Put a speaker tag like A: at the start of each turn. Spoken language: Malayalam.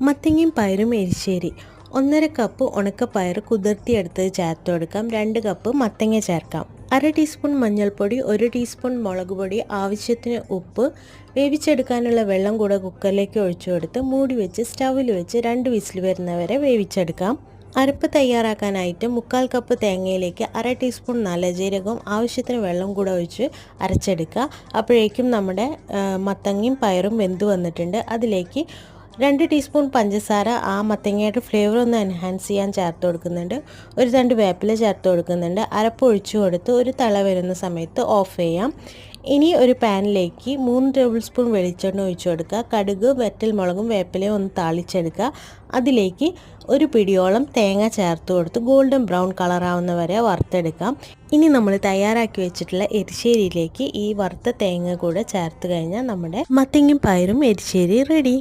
A: മത്തങ്ങയും പയറും എരിശ്ശേരി. 1.5 കപ്പ് ഉണക്കപ്പയർ കുതിർത്തിയെടുത്ത് ചേർത്ത് കൊടുക്കാം. 2 കപ്പ് മത്തങ്ങ ചേർക്കാം. 1/2 ടീസ്പൂൺ മഞ്ഞൾപ്പൊടി, 1 ടീസ്പൂൺ മുളക് പൊടി, ആവശ്യത്തിന് ഉപ്പ്. വേവിച്ചെടുക്കാനുള്ള വെള്ളം കൂടെ കുക്കറിലേക്ക് ഒഴിച്ചു കൊടുത്ത് മൂടി വെച്ച് സ്റ്റൗവിൽ വെച്ച് 2 വിസിൽ വരുന്നവരെ വേവിച്ചെടുക്കാം. അരപ്പ് തയ്യാറാക്കാനായിട്ട് 1/4 കപ്പ് തേങ്ങയിലേക്ക് 1/2 ടീസ്പൂൺ നല്ല ജീരകവും ആവശ്യത്തിന് വെള്ളം കൂടെ ഒഴിച്ച് അരച്ചെടുക്കുക. അപ്പോഴേക്കും നമ്മുടെ മത്തങ്ങയും പയറും വെന്ത് വന്നിട്ടുണ്ട്. അതിലേക്ക് 2 ടീസ്പൂൺ പഞ്ചസാര ആ മത്തങ്ങയുടെ ഫ്ലേവർ ഒന്ന് എൻഹാൻസ് ചെയ്യാൻ ചേർത്ത് കൊടുക്കുന്നുണ്ട്. ഒരു തണ്ട് വേപ്പില ചേർത്ത് കൊടുക്കുന്നുണ്ട്. അരപ്പ് ഒഴിച്ചു കൊടുത്ത് ഒരു തിള വരുന്ന സമയത്ത് ഓഫ് ചെയ്യാം. ഇനി ഒരു പാനിലേക്ക് 3 ടേബിൾ സ്പൂൺ വെളിച്ചെണ്ണ ഒഴിച്ചു കൊടുക്കുക. കടുക്, വറ്റൽമുളകും വേപ്പിലയും ഒന്ന് താളിച്ചെടുക്കുക. അതിലേക്ക് ഒരു പിടിയോളം തേങ്ങ ചേർത്ത് കൊടുത്ത് ഗോൾഡൻ ബ്രൗൺ കളറാവുന്ന വരെ വറുത്തെടുക്കാം. ഇനി നമ്മൾ തയ്യാറാക്കി വെച്ചിട്ടുള്ള എരിശ്ശേരിയിലേക്ക് ഈ വറുത്ത തേങ്ങ കൂടെ ചേർത്ത് കഴിഞ്ഞാൽ നമ്മുടെ മത്തങ്ങയും പയറും എരിശ്ശേരി റെഡി.